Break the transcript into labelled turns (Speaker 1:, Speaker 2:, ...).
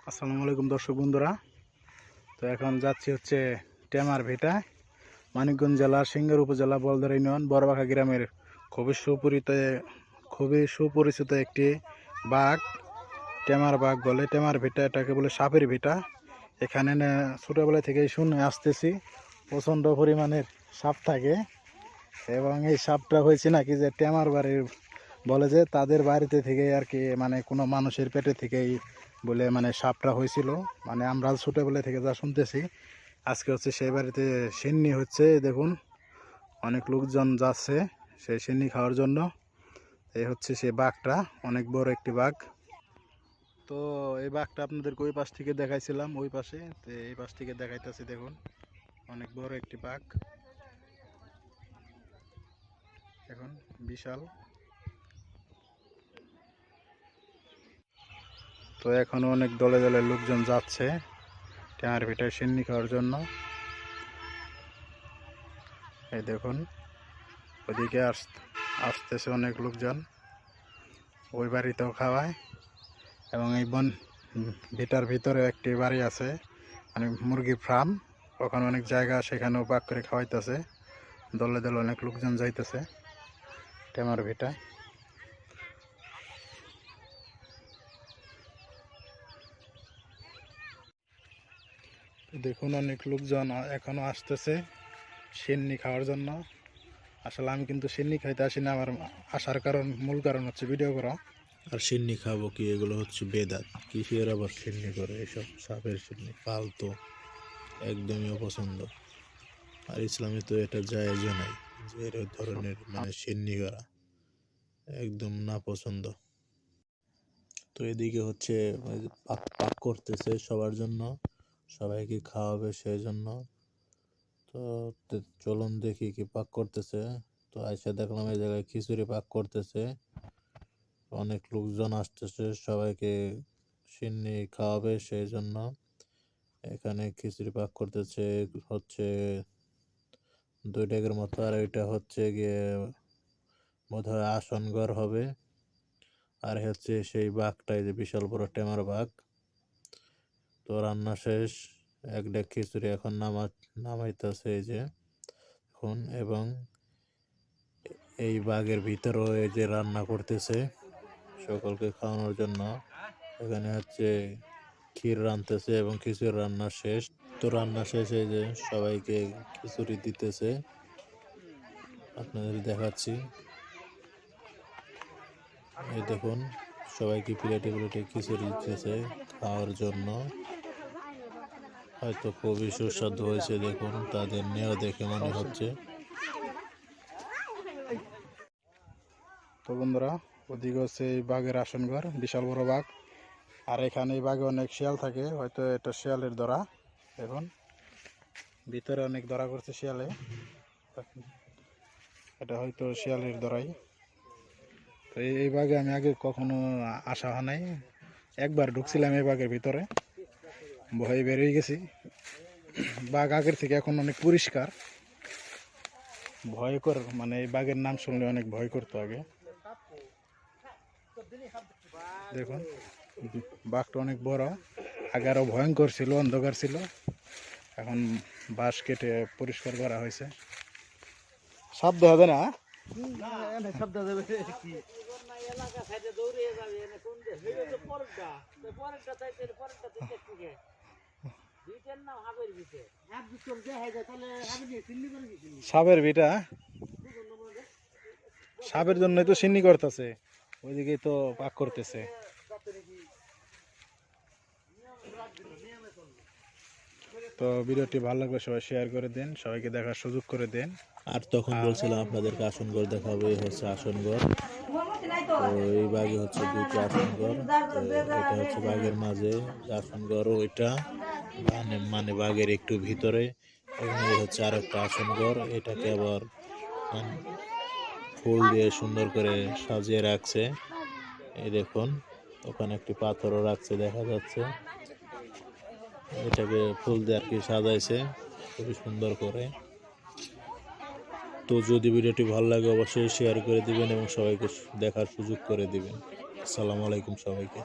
Speaker 1: আসসালামু আলাইকুম দর্শক বন্ধুরা। তো এখন যাচ্ছি হচ্ছে টেমার ভিটা, মানিকগঞ্জ জেলার সিঙ্গার উপজেলা বলদর ইউনিয়ন বড়বাখা গ্রামের খুবই সুপরিচিত একটি বাঘ, টেমার বাঘ বলে। টেমার ভিটা, এটাকে বলে সাপের ভিটা। এখানে ছোটোবেলা থেকেই শুনে আসতেছি প্রচণ্ড পরিমাণের সাপ থাকে, এবং এই সাপটা হয়েছে নাকি যে টেমার বাড়ির বলে যে তাদের বাড়িতে থেকে আর কি, মানে কোনো মানুষের পেটে থেকেই বলে মানে সাপটা হয়েছিল। মানে আমরা ছোটোবেলা থেকে যা শুনতেছি, আজকে হচ্ছে সেই বাড়িতে সিন্নি হচ্ছে। দেখুন অনেক লোকজন যাচ্ছে সেই সিন্নি খাওয়ার জন্য। এই হচ্ছে সেই বাঘটা, অনেক বড় একটি বাঘ। তো এই বাঘটা আপনাদেরকে ওই পাশ থেকে দেখাইছিলাম, ওই পাশে। তো এই পাশ থেকে দেখাইতেছি, দেখুন অনেক বড় একটি বাঘ, এখন বিশাল। তো এখনো অনেক দলে দলে লোকজন যাচ্ছে টেমার ভিটায় সিন্নি খাওয়ার জন্য। এই দেখুন ওদিকে আসতেছে অনেক লোকজন, ওই বাড়িতেও খাওয়ায়। এবং এই ভিটার ভিতরে একটি বাড়ি আছে, মানে মুরগি ফার্ম, ওখানে অনেক জায়গা, সেখানেও পাক করে খাওয়াইতেছে। দলে দলে অনেক লোকজন যাইতেছে টেমার ভিটায়। দেখুন অনেক লোকজন এখনো আসতেছে সিন্নি খাওয়ার জন্য। আসলে আমি কিন্তু সিন্নি খাইতে আসি না, আমার আসার মূল কারণ হচ্ছে ভিডিও করা।
Speaker 2: আর সিন্নি খাবো কি, এগুলো হচ্ছে বেদাত, কিসের আবার সিন্নি করে এসব সাপের সিন্নি, ফালতু, একদমই অপছন্দ। আর ইসলামে তো এটা জায়েজ নাই যে এর ধরনের মানে সিন্নি করা, একদম না পছন্দ। তো এদিকে হচ্ছে পাক পাক করতেছে সবার জন্য, সবাইকে খাওয়াবে সেই জন্য। তো চলুন দেখি কি পাক করতেছে। তো আইসা দেখলাম এই জায়গায় খিচুড়ি পাক করতেছে, অনেক লোকজন আসতেছে, সবাইকে সিন্নি খাওয়াবে সেই জন্য এখানে খিচুড়ি পাক করতেছে। হচ্ছে 2 ডেগের মতো, আর এটা হচ্ছে গিয়ে বোধহয় আসন ঘর হবে। আর হচ্ছে সেই বাঘটাই, যে বিশাল বড় টেমার বাঘ। তো রান্না শেষ, 1 ডেগ খিচুড়ি এখন নামাইতেছে এই যে এখন। এবং এই বাঘের ভিতরেও এই যে রান্না করতেছে সকলকে খাওয়ানোর জন্য। এখানে হচ্ছে ক্ষীর রাঁধতেছে এবং খিচুড়ি রান্না শেষ। তো রান্না শেষে যে সবাইকে খিচুড়ি দিতেছে, আপনাদের দেখাচ্ছি। এই দেখুন সবাইকে প্লেটে প্লেটে খিচুড়ি দিতেছে খাওয়ার জন্য। হয়তো খুবই সুস্বাদু হয়েছে, দেখুন তাদের নেওয়া দেখে মনে হচ্ছে।
Speaker 1: তো বন্ধুরা, ওদিকে হচ্ছে এই বাঘের আসন ঘর, বিশাল বড় বাঘ। আর এখানে এই বাঘে অনেক শিয়াল থাকে, হয়তো এটা শিয়ালের ধরা। দেখুন ভিতরে অনেক ধরা করছে শিয়ালে, এটা হয়তো শিয়ালের ধরাই। তো এই বাঘে আমি আগে কখনো আসা হয় নাই, একবার ঢুকছিলাম এই বাঘের ভিতরে, ভয়ে বেরিয়ে গেছি। বাঘ আগের থেকে এখন অনেক পরিষ্কার, ভয়কর, মানে এই বাঘের নাম শুনলে অনেক ভয় করতো আগে। দেখুন বাঘটা অনেক বড়, আগে আরো ভয়ঙ্কর ছিল, অন্ধকার ছিল, এখন বাঁশ কেটে পরিষ্কার করা হয়েছে। শব্দ হবে না, সাপের ভিটা, সাপের জন্যই তো সিন্নি করতেছে, ওইদিকেই তো পাক করতেছে। তো ভিডিওটি ভালো লাগলে সবাই শেয়ার করে দেন, সবাইকে দেখার সুযোগ করে দেন।
Speaker 2: আর তখন বলছিলাম আপনাদেরকে আসন ঘর দেখাবো, এই হচ্ছে আসন ঘর। তো এই বাঘে হচ্ছে 2টি আসন ঘর। এটা হচ্ছে বাঘের মাঝে আসন ঘর, ওইটা মানে বাঘের একটু ভিতরে। এবং এই হচ্ছে আর একটা আসন ঘর, এটাকে আবার ফুল দিয়ে সুন্দর করে সাজিয়ে রাখছে। এই দেখুন ওখানে একটি পাথরও রাখছে, দেখা যাচ্ছে। এটাকে ফুল দিয়ে আর কি সাজাইছে খুবই সুন্দর করে। তো যদি ভিডিওটি ভালো লাগে অবশ্যই শেয়ার করে দিবেন এবং সবাইকে দেখার সুযোগ করে দিবেন। আসসালামু আলাইকুম সবাইকে।